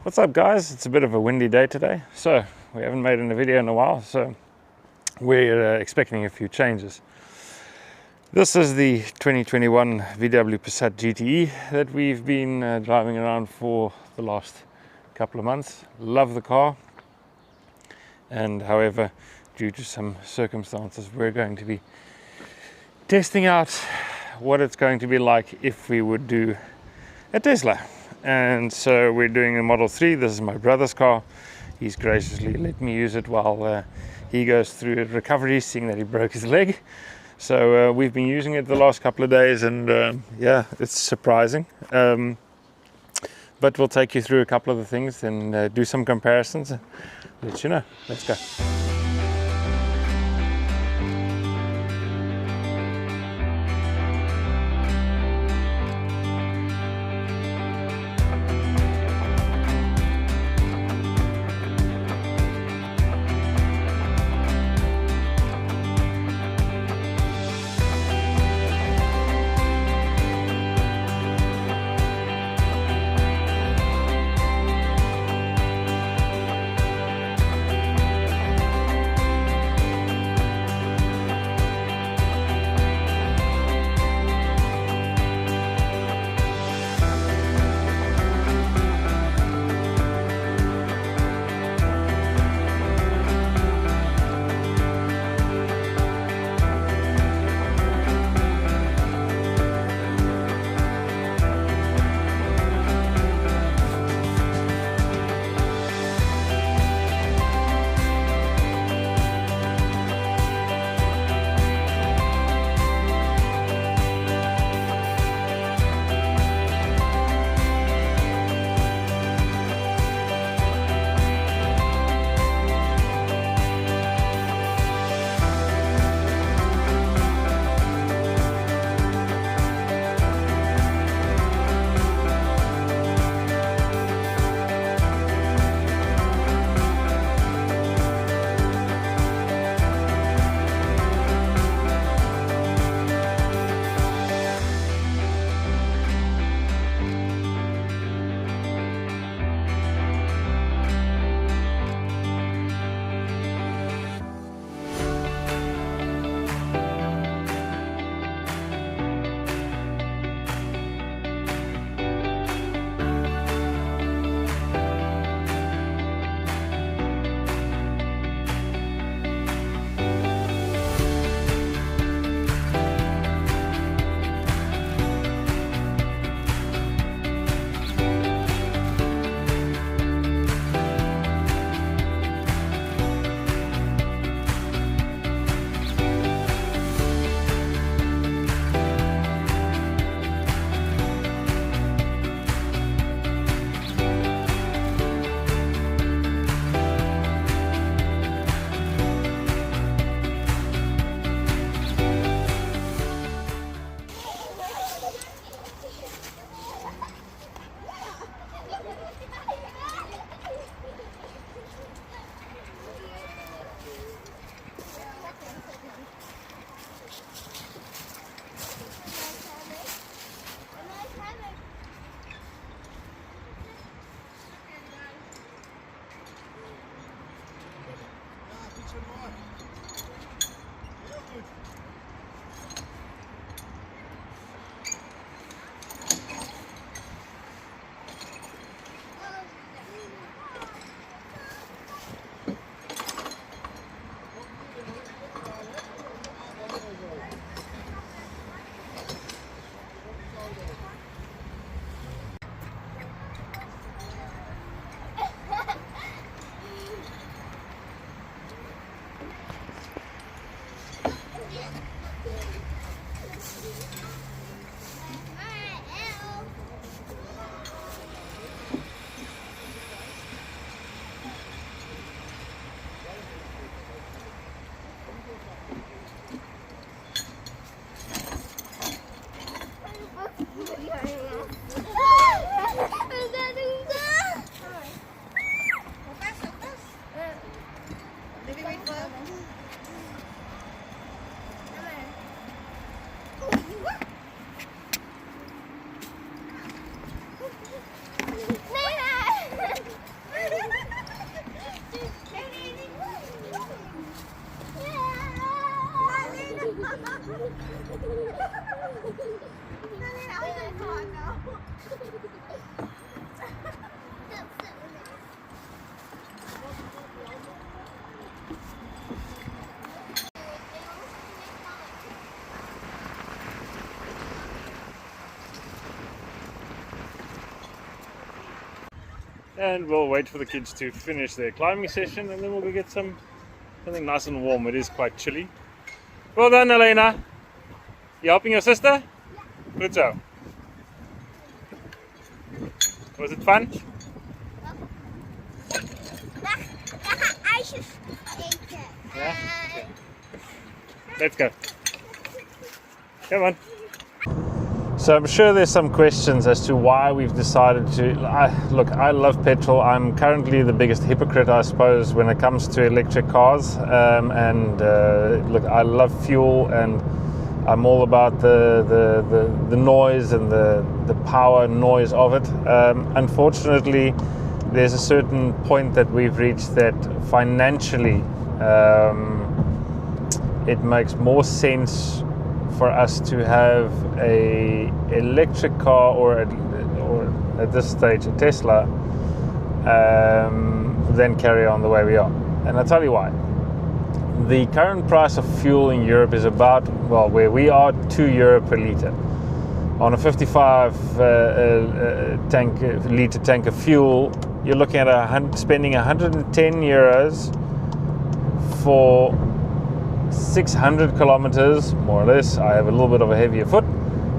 What's up, guys? It's a bit of a windy day today, so we haven't made a video in a while, so we're expecting a few changes. This is the 2021 VW Passat GTE that we've been driving around for the last couple of months. Love the car, and however, due to some circumstances, we're going to be testing out what it's going to be like if we would do a Tesla. And so we're doing a Model 3. This is my brother's car. He's graciously let me use it while he goes through a recovery, seeing that he broke his leg. So we've been using it the last couple of days, and yeah, it's surprising. But we'll take you through a couple of the things and do some comparisons. Let you know. Let's go. and we'll wait for the kids to finish their climbing session, and then we'll go get something nice and warm. It is quite chilly. Well done, Elena. You helping your sister? Good job. Was it fun? Yeah? Okay. Let's go. Come on. So I'm sure there's some questions as to why we've decided to... Look, I love petrol. I'm currently the biggest hypocrite, I suppose, when it comes to electric cars. Look, I love fuel, and I'm all about the noise and the power and noise of it. Unfortunately, there's a certain point that we've reached that financially it makes more sense for us to have a electric car or at this stage a Tesla than carry on the way we are. And I'll tell you why. The current price of fuel in Europe is about, well, where we are, €2 per litre. On a 55 litre tank of fuel, you're looking at spending €110 for 600 kilometers, more or less. I have a little bit of a heavier foot.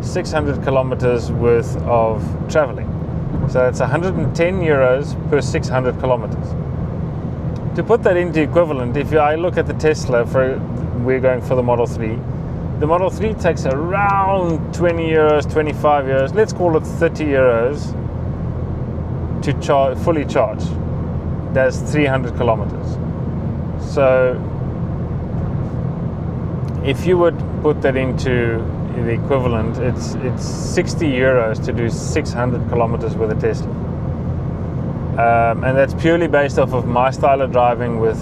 600 kilometers worth of traveling. So that's €110 per 600 kilometers. To put that into equivalent, if I look at the Tesla, we're going for the Model 3. The Model 3 takes around €20, €25, let's call it €30 to fully charge. That's 300 kilometers. So if you would put that into the equivalent, it's €60 to do 600 kilometers with a Tesla. And that's purely based off of my style of driving with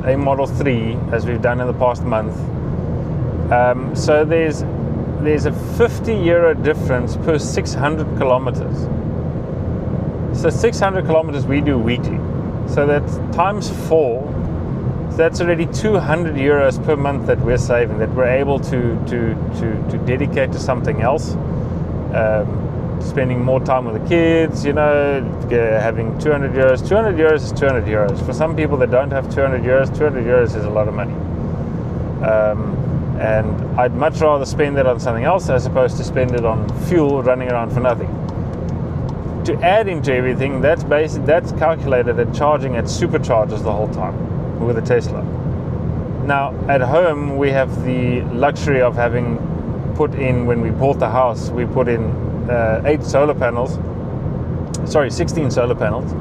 a Model 3, as we've done in the past month. So there's a €50 difference per 600 kilometers. So 600 kilometers we do weekly. So that's times 4. So that's already €200 per month that we're saving, that we're able to dedicate to something else. Spending more time with the kids, having €200. €200 is €200. For some people that don't have €200 is a lot of money. And I'd much rather spend it on something else as opposed to spend it on fuel running around for nothing. To add into everything, that's calculated at charging at superchargers the whole time with a Tesla. Now, at home, we have the luxury of having put in, when we bought the house, we put in 16 solar panels,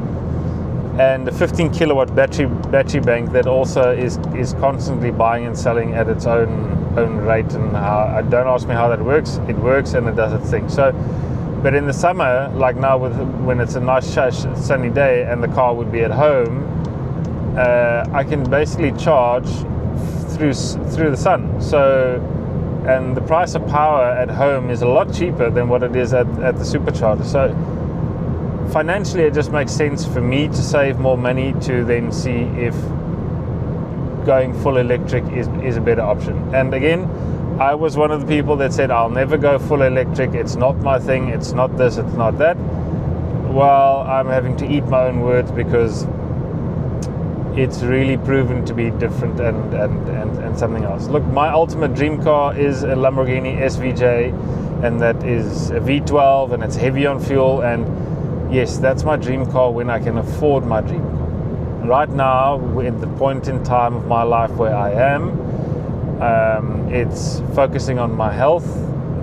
and a 15 kilowatt battery bank that also is constantly buying and selling at its own rate. And don't ask me how that works. It works and it does its thing. So, but in the summer, like now, when it's a nice sunny day and the car would be at home, I can basically charge through the sun. So, and the price of power at home is a lot cheaper than what it is at the supercharger. So financially, it just makes sense for me to save more money to then see if going full electric is a better option. And again, I was one of the people that said, I'll never go full electric. It's not my thing. It's not this. It's not that. Well, I'm having to eat my own words because it's really proven to be different and something else. Look, my ultimate dream car is a Lamborghini SVJ, and that is a V12, and it's heavy on fuel. And yes, that's my dream car when I can afford my dream car. Right now, we're at the point in time of my life where I am. It's focusing on my health,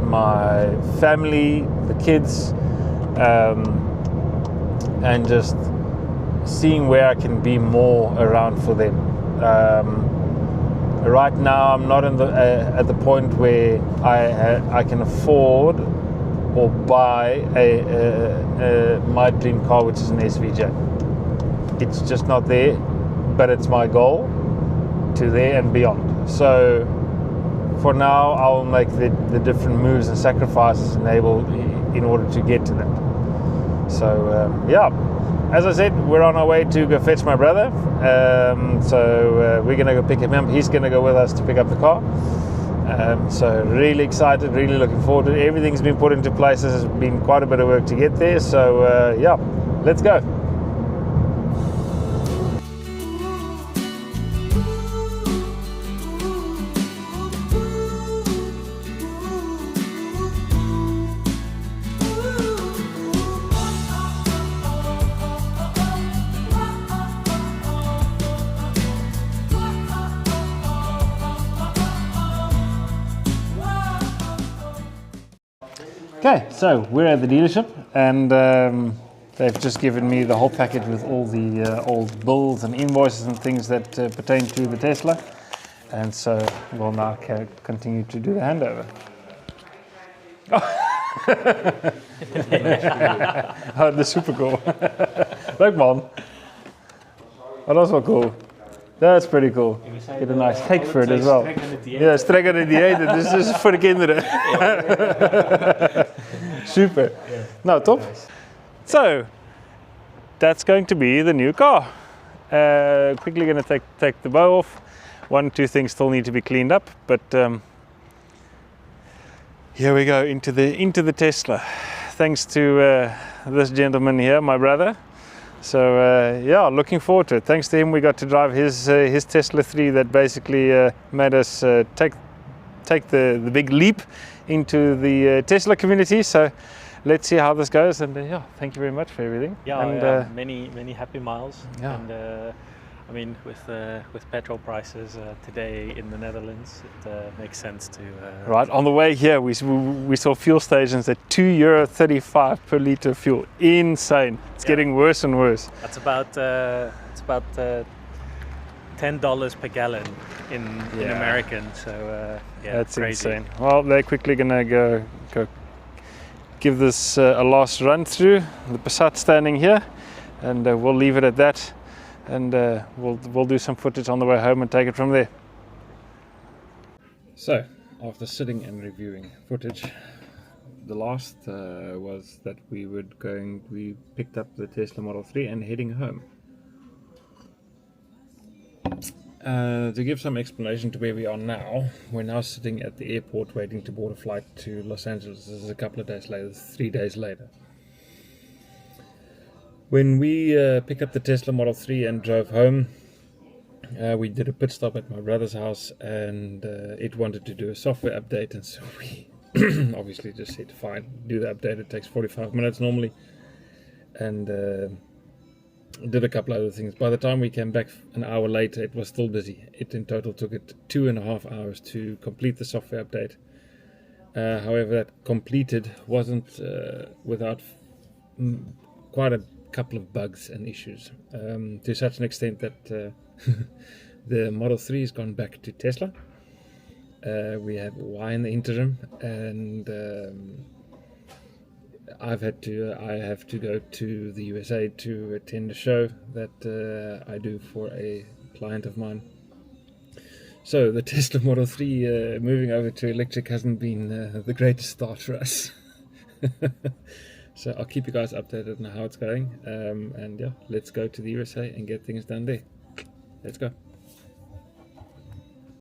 my family, the kids, and just seeing where I can be more around for them. Right now, I'm not at the point where I can afford or buy my dream car, which is an SVJ. It's just not there, but it's my goal to there and beyond. So for now, I'll make the different moves and sacrifices in order to get to that. So yeah. As I said, we're on our way to go fetch my brother. So we're going to go pick him up. He's going to go with us to pick up the car. So really excited, really looking forward to it. Everything's been put into place. There's been quite a bit of work to get there. So yeah, let's go. Okay, so we're at the dealership, and they've just given me the whole package with all the old bills and invoices and things that pertain to the Tesla. And so we'll now continue to do the handover. Oh, that's super cool. Leuk man. Oh, dat is wel cool. That's pretty cool. Get a nice cake for it as well. Ja, streng aan het dieet. Dus is voor de kinderen. Super. Nou, top. So, that's going to be the new car. Quickly going to take the bow off. 1 or 2 things still need to be cleaned up, but here we go into the Tesla. Thanks to this gentleman here, my brother. So yeah, looking forward to it. Thanks to him, we got to drive his Tesla 3 that basically made us take the big leap into the Tesla community. So let's see how this goes. And yeah, thank you very much for everything. Yeah, and, many happy miles. Yeah. And I mean, with petrol prices today in the Netherlands, it makes sense to. Right, on the way here, we saw fuel stations at €2.35 per liter fuel. Insane! It's getting worse and worse. That's about $10 per gallon in American. So yeah, that's crazy. insane. Well, they're quickly gonna go give this a last run through. The Passat standing here, and we'll leave it at that. And we'll do some footage on the way home and take it from there. So, after sitting and reviewing footage, the last was that we picked up the Tesla Model 3 and heading home. To give some explanation to where we are now, we're now sitting at the airport waiting to board a flight to Los Angeles. This is a couple of days later, 3 days later. When we picked up the Tesla Model 3 and drove home, we did a pit stop at my brother's house, and it wanted to do a software update, and so we obviously just said fine, do the update. It takes 45 minutes normally, and did a couple other things. By the time we came back an hour later, it was still busy. It in total took it 2.5 hours to complete the software update. However, that completed wasn't without quite a couple of bugs and issues, to such an extent that the Model 3 has gone back to Tesla. We have Y in the interim, and I have to go to the USA to attend a show that I do for a client of mine. So the Tesla Model 3 moving over to electric hasn't been the greatest start for us. So I'll keep you guys updated on how it's going, and yeah, let's go to the USA and get things done there. Let's go.